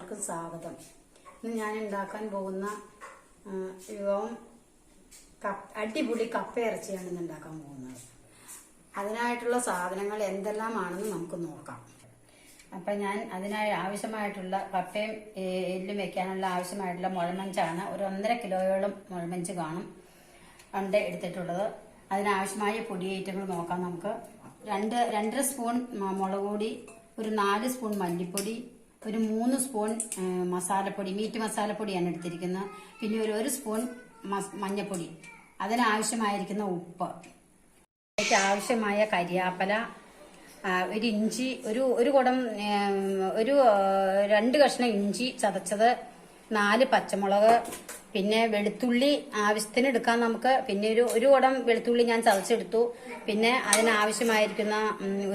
എല്ലാവർക്കും സ്വാഗതം. ഇന്ന് ഞാൻ ഉണ്ടാക്കാൻ പോകുന്ന വിഭവം അടിപൊളി കപ്പ ഇറച്ചിയാണ് ഇന്ന് ഉണ്ടാക്കാൻ പോകുന്നത്. അതിനായിട്ടുള്ള സാധനങ്ങൾ എന്തെല്ലാമാണെന്ന് നമുക്ക് നോക്കാം. അപ്പം ഞാൻ അതിനായി ആവശ്യമായിട്ടുള്ള കപ്പയും എല്ലും വെക്കാനുള്ള ആവശ്യമായിട്ടുള്ള മുഴമഞ്ചാണ്. ഒരു 1.5 കിലോയോളം മുഴമഞ്ച് കാണും എടുത്തിട്ടുള്ളത്. അതിനാവശ്യമായ പൊടി ഐറ്റങ്ങൾ നോക്കാം നമുക്ക്. 2 സ്പൂൺ മുളക് പൊടി, ഒരു 4 സ്പൂൺ മല്ലിപ്പൊടി, ഒരു 3 സ്പൂൺ മസാലപ്പൊടി, മീറ്റ് മസാലപ്പൊടിയാണ് എടുത്തിരിക്കുന്നത്. പിന്നെ ഒരു സ്പൂൺ മഞ്ഞൾപ്പൊടി, അതിനാവശ്യമായിരിക്കുന്ന ഉപ്പ്, അതിലേക്ക് ആവശ്യമായ കരിയാപ്പല, ഒരു ഇഞ്ചി, ഒരു കുടം, ഒരു 2 കഷ്ണം ഇഞ്ചി ചതച്ചത്, 4 പച്ചമുളക്, പിന്നെ വെളുത്തുള്ളി ആവശ്യത്തിന് എടുക്കാം നമുക്ക്. പിന്നെ ഒരു കുടം വെളുത്തുള്ളി ഞാൻ ചതച്ചെടുത്തു. പിന്നെ അതിനാവശ്യമായിരിക്കുന്ന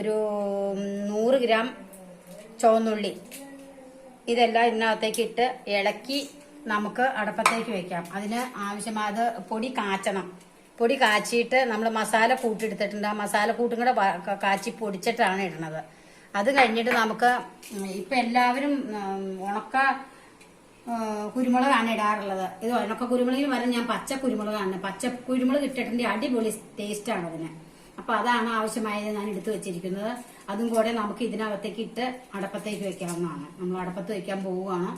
ഒരു 100 ഗ്രാം ചുവന്നുള്ളി. ഇതെല്ലാം ഇതിനകത്തേക്ക് ഇട്ട് ഇളക്കി നമുക്ക് അടുപ്പത്തേക്ക് വെക്കാം. അതിന് ആവശ്യമായത് പൊടി കാച്ചണം. പൊടി കാച്ചിയിട്ട് നമ്മൾ മസാല കൂട്ടെടുത്തിട്ടുണ്ട്. ആ മസാല കൂട്ടും കൂടെ കാച്ചി പൊടിച്ചിട്ടാണ് ഇടുന്നത്. അത് കഴിഞ്ഞിട്ട് നമുക്ക് ഇപ്പം എല്ലാവരും ഉണക്ക കുരുമുളകാണ് ഇടാറുള്ളത്. ഇത് ഉണക്ക കുരുമുളകിന് പകരം ഞാൻ പച്ച കുരുമുളകാണ്. പച്ച കുരുമുളക് ഇട്ടിട്ടുണ്ട്. അടിപൊളി ടേസ്റ്റാണ് അതിന്. അപ്പൊ അതാണ് ആവശ്യമായത് ഞാൻ എടുത്തു വെച്ചിരിക്കുന്നത്. അതും കൂടെ നമുക്ക് ഇതിനകത്തേക്ക് ഇട്ട് അടപ്പത്തേക്ക് വെക്കാവുന്നതാണ്. നമ്മൾ അടപ്പത്ത് വെക്കാൻ പോവുകയാണ്.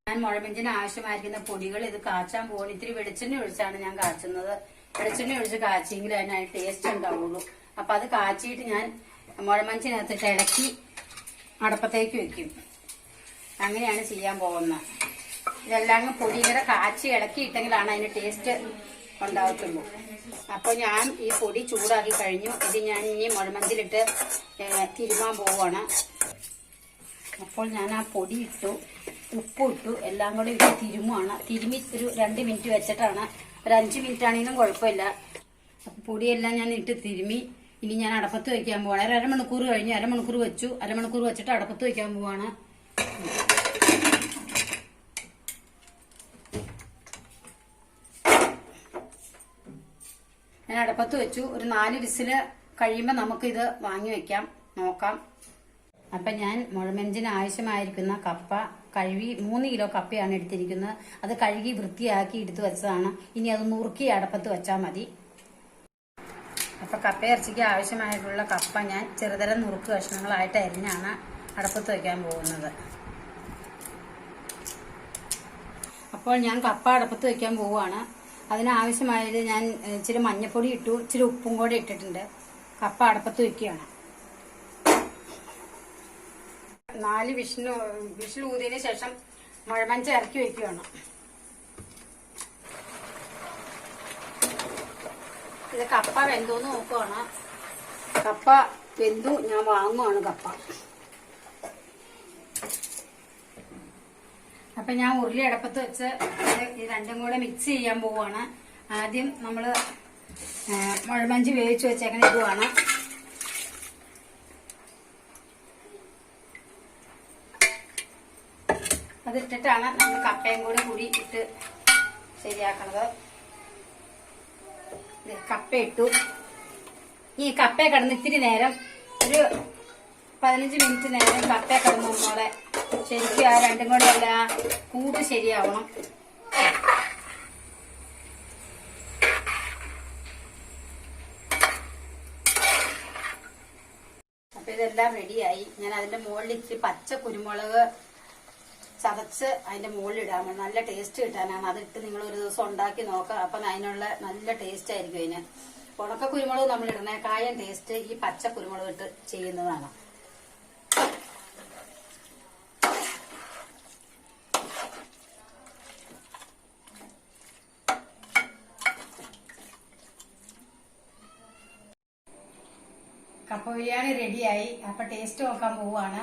ഞാൻ മുഴമഞ്ചിന് ആവശ്യമായിരിക്കുന്ന പൊടികൾ ഇത് കാച്ചാൻ പോകണം. ഇത്തിരി വെളിച്ചെണ്ണ ഒഴിച്ചാണ് ഞാൻ കാച്ചുന്നത്. വെളിച്ചെണ്ണ ഒഴിച്ച് കാച്ചിയെങ്കിൽ അതിനായി ടേസ്റ്റ് ഉണ്ടാവുള്ളൂ. അപ്പൊ അത് കാച്ചിയിട്ട് ഞാൻ മുഴമഞ്ചിനകത്തിട്ട് ഇളക്കി അടപ്പത്തേക്ക് വെക്കും. അങ്ങനെയാണ് ചെയ്യാൻ പോകുന്നത്. ഇതെല്ലാം പൊടിയുടെ കാച്ചി ഇളക്കി ഇട്ടെങ്കിലാണ് അതിന് ടേസ്റ്റ് ഉണ്ടാകത്തുള്ളൂ. അപ്പൊ ഞാൻ ഈ പൊടി ചൂടാക്കി കഴിഞ്ഞു. ഇത് ഞാൻ ഇനി മുഴമഞ്ചിലിട്ട് തിരുമാൻ പോവുകയാണ്. അപ്പോൾ ഞാൻ ആ പൊടി ഇട്ടു, ഉപ്പിട്ടു, എല്ലാം കൂടി ഇട്ട് തിരുമുവാണ്. തിരുമി ഒരു 2 മിനിറ്റ് വെച്ചിട്ടാണ്. ഒരു 5 മിനിറ്റ് ആണെങ്കിലും കുഴപ്പമില്ല. അപ്പൊ പൊടിയെല്ലാം ഞാൻ ഇട്ട് തിരുമി. ഇനി ഞാൻ അടപ്പത്ത് വെക്കാൻ പോവാണ്. ഒരു അരമണിക്കൂർ കഴിഞ്ഞ് അരമണിക്കൂർ വെച്ചു. അരമണിക്കൂർ വെച്ചിട്ട് അടപ്പത്ത് വെക്കാൻ പോവാണ്. ഞാൻ അടപ്പത്ത് വെച്ചു. ഒരു 4 വിസില് കഴിയുമ്പോൾ നമുക്കിത് വാങ്ങി വെക്കാം, നോക്കാം. അപ്പം ഞാൻ മുഴമഞ്ചിന് ആവശ്യമായിരിക്കുന്ന കപ്പ കഴുകി 3 കിലോ കപ്പയാണ് എടുത്തിരിക്കുന്നത്. അത് കഴുകി വൃത്തിയാക്കി എടുത്തു വെച്ചതാണ്. ഇനി അത് നുറുക്കി അടപ്പത്ത് വെച്ചാൽ മതി. അപ്പം കപ്പ ഇറച്ചിക്ക് ആവശ്യമായിട്ടുള്ള കപ്പ ഞാൻ ചെറുതരം നുറുക്ക് കഷ്ണങ്ങളായിട്ട് അരിഞ്ഞാണ് അടപ്പത്ത് വെക്കാൻ പോകുന്നത്. അപ്പോൾ ഞാൻ കപ്പ അടപ്പത്ത് വെക്കാൻ പോവുകയാണ്. അതിനാവശ്യമായത് ഞാൻ ഇച്ചിരി മഞ്ഞൾപ്പൊടി ഇട്ടു, ഇച്ചിരി ഉപ്പും കൂടെ ഇട്ടിട്ടുണ്ട്. കപ്പ അടപ്പത്ത് വെക്കുകയാണ്. 4 വിഷിൽ ഊതിയതിന് ശേഷം മുഴമഞ്ച് ഇറക്കി വെക്കുകയാണ്. ഇത് കപ്പ വെന്തോന്ന് നോക്കുവാണ്. കപ്പ വെന്തു. ഞാൻ വാങ്ങുവാണ് കപ്പ. അപ്പൊ ഞാൻ ഉരുളി അടപ്പത്ത് വെച്ച് ഇത് രണ്ടും കൂടെ മിക്സ് ചെയ്യാൻ പോവുകയാണ്. ആദ്യം നമ്മള് മുഴമഞ്ചി വേവിച്ച് വെച്ചേക്കണ ഇതുമാണ്. അതിട്ടിട്ടാണ് നമ്മൾ കപ്പയും കൂടി ഇട്ട് ശരിയാക്കണത്. കപ്പ ഇട്ടു. ഈ കപ്പ കിടന്ന് ഇത്തിരി നേരം, ഒരു 15 മിനിറ്റ് നേരം കപ്പ കിടന്ന് ഒന്നോടെ ശരിക്കും ആ രണ്ടും കൂടെ അല്ല കൂട്ട് ശരിയാവണം. അപ്പൊ ഇതെല്ലാം റെഡിയായി. ഞാൻ അതിന്റെ മുകളിൽ ഇച്ചിരി പച്ച കുരുമുളക് ചതച്ച് അതിന്റെ മുകളിൽ ഇടാൻ നല്ല ടേസ്റ്റ് കിട്ടാനാണ്. അതിട്ട് നിങ്ങൾ ഒരു ദിവസം ഉണ്ടാക്കി നോക്കാം. അപ്പൊ അതിനുള്ള നല്ല ടേസ്റ്റ് ആയിരിക്കും അതിന്. ഉണക്ക കുരുമുളക് നമ്മൾ ഇടുന്നേക്കായം ടേസ്റ്റ് ഈ പച്ച കുരുമുളക് ഇട്ട് ചെയ്യുന്നതാണ്. കപ്പ ബിരിയാണി റെഡിയായി. അപ്പൊ ടേസ്റ്റ് നോക്കാൻ പോവാണ്.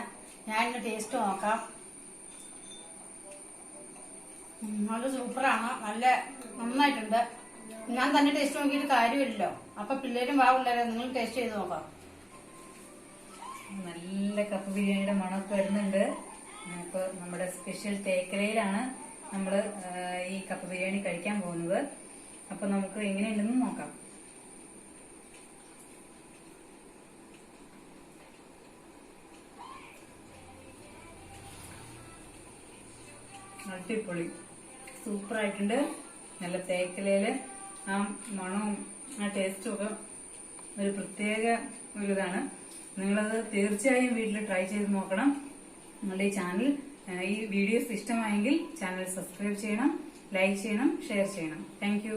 ഞാനിന്ന് ടേസ്റ്റ് നോക്കാം. നല്ല സൂപ്പറാണ്. നല്ല നന്നായിട്ടുണ്ട്. ഞാൻ തന്നെ ടേസ്റ്റ് നോക്കിയിട്ട് കാര്യമില്ലല്ലോ. അപ്പൊ പിള്ളേരും പിള്ളേരെ നിങ്ങൾ ടേസ്റ്റ് ചെയ്ത് നോക്കാം. നല്ല കപ്പ ബിരിയാണിയുടെ മണമൊക്കെ വരുന്നുണ്ട്. നമുക്ക് നമ്മുടെ സ്പെഷ്യൽ തേക്കലയിലാണ് നമ്മൾ ഈ കപ്പ ബിരിയാണി കഴിക്കാൻ പോകുന്നത്. അപ്പൊ നമുക്ക് എങ്ങനെയുണ്ടെന്ന് നോക്കാം. അടിപൊളി സൂപ്പറായിട്ടുണ്ട്. നല്ല തേക്കിലയില് ആ മണവും ആ ടേസ്റ്റും ഒക്കെ ഒരു പ്രത്യേക ഒരിതാണ്. നിങ്ങളത് തീർച്ചയായും വീട്ടിൽ ട്രൈ ചെയ്ത് നോക്കണം. നിങ്ങളുടെ ഈ ചാനൽ, ഈ വീഡിയോസ് ഇഷ്ടമായെങ്കിൽ ചാനൽ സബ്സ്ക്രൈബ് ചെയ്യണം, ലൈക്ക് ചെയ്യണം, ഷെയർ ചെയ്യണം. താങ്ക്